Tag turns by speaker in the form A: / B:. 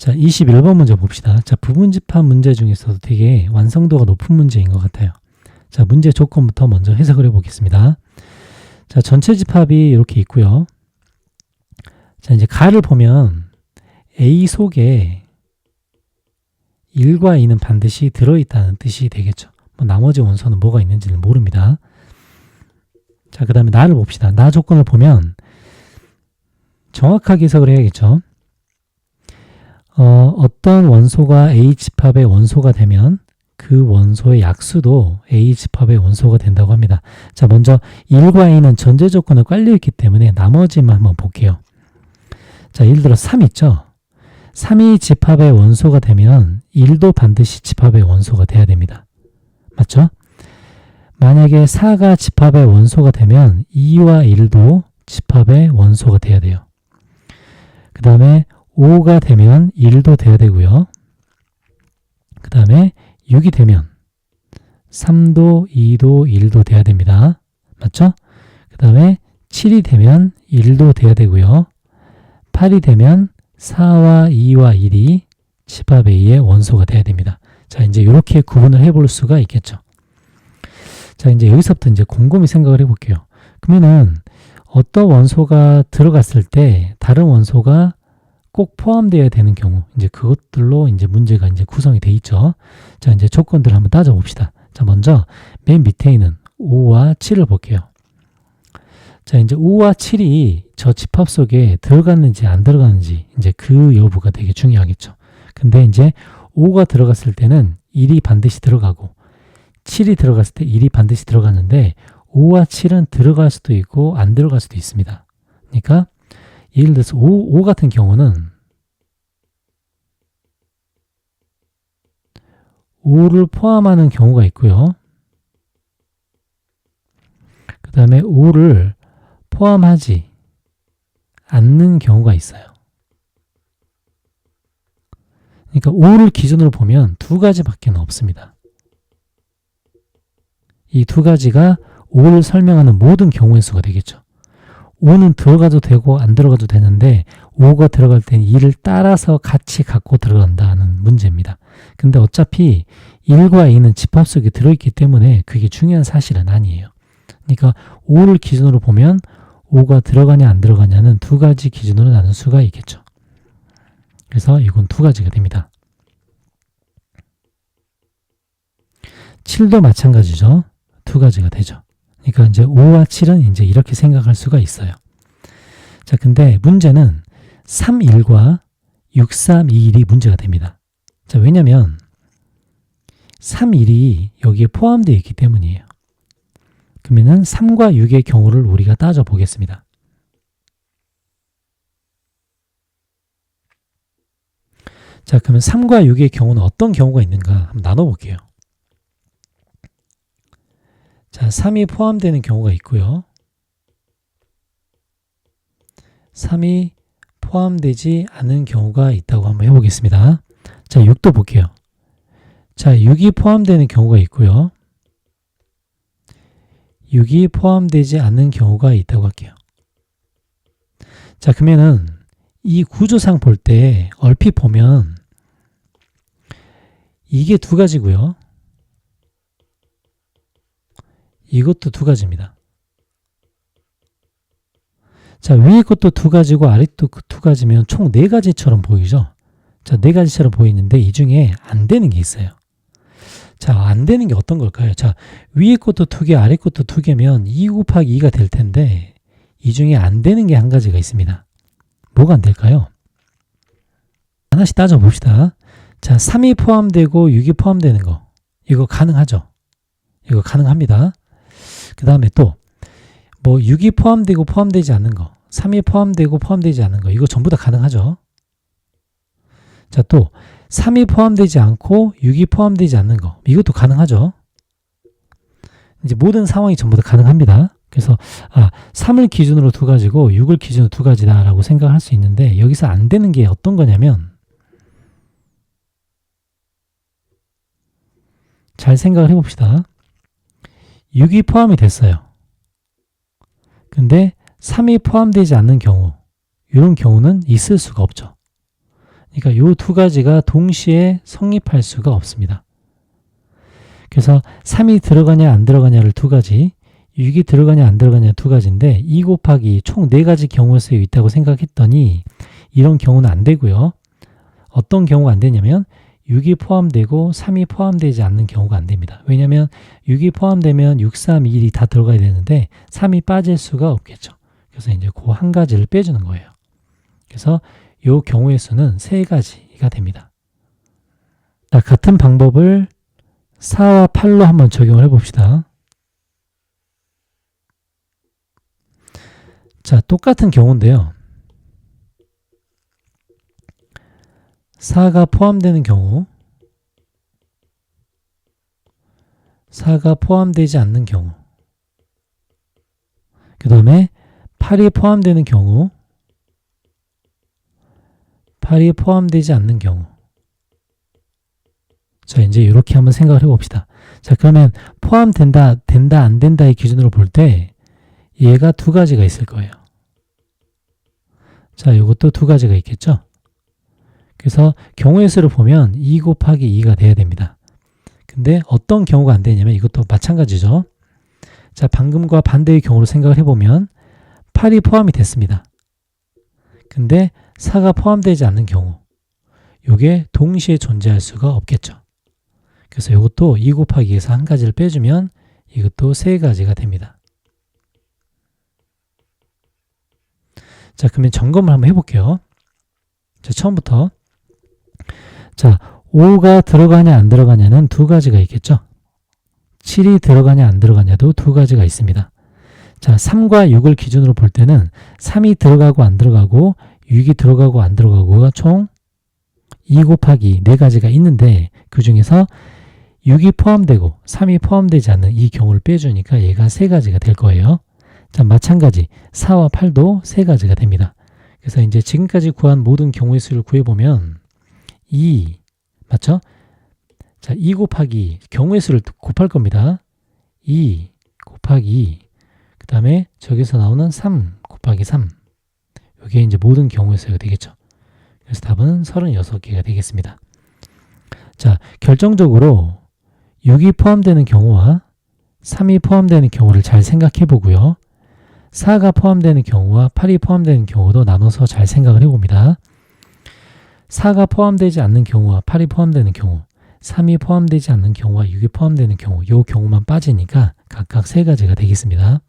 A: 자, 21번 문제 봅시다. 자, 부분집합 문제 중에서도 되게 완성도가 높은 문제인 것 같아요. 자, 문제 조건부터 먼저 해석을 해보겠습니다. 자, 전체 집합이 이렇게 있고요. 자, 이제 가를 보면 A 속에 1과 2는 반드시 들어있다는 뜻이 되겠죠. 뭐 나머지 원소는 뭐가 있는지는 모릅니다. 자, 그 다음에 나를 봅시다. 나 조건을 보면 정확하게 해석을 해야겠죠. 어떤 원소가 A 집합의 원소가 되면 그 원소의 약수도 A 집합의 원소가 된다고 합니다. 자, 먼저 1과 2는 전제 조건을 깔려있기 때문에 나머지만 한번 볼게요. 자, 예를 들어 3 있죠. 3이 집합의 원소가 되면 1도 반드시 집합의 원소가 돼야 됩니다. 맞죠? 만약에 4가 집합의 원소가 되면 2와 1도 집합의 원소가 돼야 돼요. 그 다음에 5가 되면 1도 돼야 되고요. 그 다음에 6이 되면 3도, 2도, 1도 돼야 됩니다. 맞죠? 그 다음에 7이 되면 1도 돼야 되고요. 8이 되면 4와 2와 1이 집합 A의 원소가 돼야 됩니다. 자, 이제 이렇게 구분을 해볼 수가 있겠죠. 자, 이제 여기서부터 이제 곰곰이 생각을 해볼게요. 그러면은 어떤 원소가 들어갔을 때 다른 원소가 꼭 포함되어야 되는 경우, 이제 그것들로 이제 문제가 이제 구성이 돼 있죠. 자, 이제 조건들을 한번 따져봅시다. 자, 먼저 맨 밑에 있는 5와 7을 볼게요. 자, 이제 5와 7이 저 집합 속에 들어갔는지 안 들어갔는지 이제 그 여부가 되게 중요하겠죠. 근데 이제 5가 들어갔을 때는 1이 반드시 들어가고 7이 들어갔을 때 1이 반드시 들어갔는데 5와 7은 들어갈 수도 있고 안 들어갈 수도 있습니다. 그러니까 예를 들어서 5 같은 경우는 5를 포함하는 경우가 있고요. 그 다음에 5를 포함하지 않는 경우가 있어요. 그러니까 5를 기준으로 보면 두 가지밖에 없습니다. 이 두 가지가 5를 설명하는 모든 경우의 수가 되겠죠. 5는 들어가도 되고 안 들어가도 되는데 5가 들어갈 때는 2를 따라서 같이 갖고 들어간다는 문제입니다. 근데 어차피 1과 2는 집합 속에 들어있기 때문에 그게 중요한 사실은 아니에요. 그러니까 5를 기준으로 보면 5가 들어가냐 안 들어가냐는 두 가지 기준으로 나눌 수가 있겠죠. 그래서 이건 두 가지가 됩니다. 7도 마찬가지죠. 두 가지가 되죠. 그러니까 이제 5와 7은 이제 이렇게 생각할 수가 있어요. 자, 근데 문제는 3, 1과 6, 3, 2, 1이 문제가 됩니다. 자, 왜냐면 3, 1이 여기에 포함되어 있기 때문이에요. 그러면은 3과 6의 경우를 우리가 따져보겠습니다. 자, 그러면 3과 6의 경우는 어떤 경우가 있는가 한번 나눠볼게요. 자, 3이 포함되는 경우가 있고요. 3이 포함되지 않은 경우가 있다고 한번 해보겠습니다. 자, 6도 볼게요. 자, 6이 포함되는 경우가 있고요. 6이 포함되지 않는 경우가 있다고 할게요. 자, 그러면은 이 구조상 볼 때 얼핏 보면 이게 두 가지고요. 이것도 두 가지입니다. 자, 위에 것도 두 가지고 아래 것도 두 가지면 총 네 가지처럼 보이죠? 자, 네 가지처럼 보이는데 이 중에 안 되는 게 있어요. 자, 안 되는 게 어떤 걸까요? 자, 위에 것도 두 개, 아래 것도 두 개면 2 곱하기 2가 될 텐데 이 중에 안 되는 게 한 가지가 있습니다. 뭐가 안 될까요? 하나씩 따져봅시다. 자, 3이 포함되고 6이 포함되는 거. 이거 가능하죠? 이거 가능합니다. 그 다음에 또 뭐 6이 포함되고 포함되지 않는 거, 3이 포함되고 포함되지 않는 거, 이거 전부 다 가능하죠. 자, 또 3이 포함되지 않고 6이 포함되지 않는 거, 이것도 가능하죠. 이제 모든 상황이 전부 다 가능합니다. 그래서 3을 기준으로 두 가지고 6을 기준으로 두 가지다라고 생각할 수 있는데 여기서 안 되는 게 어떤 거냐면 잘 생각을 해봅시다. 6이 포함이 됐어요. 근데 3이 포함되지 않는 경우, 이런 경우는 있을 수가 없죠. 그러니까 요 두 가지가 동시에 성립할 수가 없습니다. 그래서 3이 들어가냐 안 들어가냐를 두 가지, 6이 들어가냐 안 들어가냐 두 가지인데 2 곱하기 총 4가지 경우가 쓰여 있다고 생각했더니 이런 경우는 안 되고요. 어떤 경우가 안 되냐면 6이 포함되고 3이 포함되지 않는 경우가 안 됩니다. 왜냐하면 6이 포함되면 6, 3, 2, 1이 다 들어가야 되는데 3이 빠질 수가 없겠죠. 그래서 이제 그 한 가지를 빼주는 거예요. 그래서 이 경우의 수는 3가지가 됩니다. 자, 같은 방법을 4와 8로 한번 적용을 해봅시다. 자, 똑같은 경우인데요. 4가 포함되는 경우, 4가 포함되지 않는 경우, 그 다음에 8이 포함되는 경우, 8이 포함되지 않는 경우. 자, 이제 이렇게 한번 생각을 해봅시다. 자, 그러면 포함된다, 된다, 안 된다의 기준으로 볼 때 얘가 두 가지가 있을 거예요. 자, 이것도 두 가지가 있겠죠? 그래서 경우의 수를 보면 2 곱하기 2가 돼야 됩니다. 근데 어떤 경우가 안 되냐면 이것도 마찬가지죠. 자, 방금과 반대의 경우로 생각을 해보면 8이 포함이 됐습니다. 근데 4가 포함되지 않는 경우, 이게 동시에 존재할 수가 없겠죠. 그래서 이것도 2 곱하기 2에서 한 가지를 빼주면 이것도 3가지가 됩니다. 자, 그러면 점검을 한번 해볼게요. 자, 처음부터. 자, 5가 들어가냐 안 들어가냐는 두 가지가 있겠죠. 7이 들어가냐 안 들어가냐도 두 가지가 있습니다. 자, 3과 6을 기준으로 볼 때는 3이 들어가고 안 들어가고 6이 들어가고 안 들어가고가 총 2 곱하기 4가지가 있는데 그 중에서 6이 포함되고 3이 포함되지 않는 이 경우를 빼주니까 얘가 3가지가 될 거예요. 자, 마찬가지 4와 8도 3가지가 됩니다. 그래서 이제 지금까지 구한 모든 경우의 수를 구해보면 2, 맞죠? 자, 2 곱하기 경우의 수를 곱할 겁니다. 2 곱하기 2, 그 다음에 저기서 나오는 3 곱하기 3, 이게 이제 모든 경우의 수가 되겠죠. 그래서 답은 36개가 되겠습니다. 자, 결정적으로 6이 포함되는 경우와 3이 포함되는 경우를 잘 생각해 보고요. 4가 포함되는 경우와 8이 포함되는 경우도 나눠서 잘 생각을 해봅니다. 4가 포함되지 않는 경우와 8이 포함되는 경우, 3이 포함되지 않는 경우와 6이 포함되는 경우, 이 경우만 빠지니까 각각 3가지가 되겠습니다.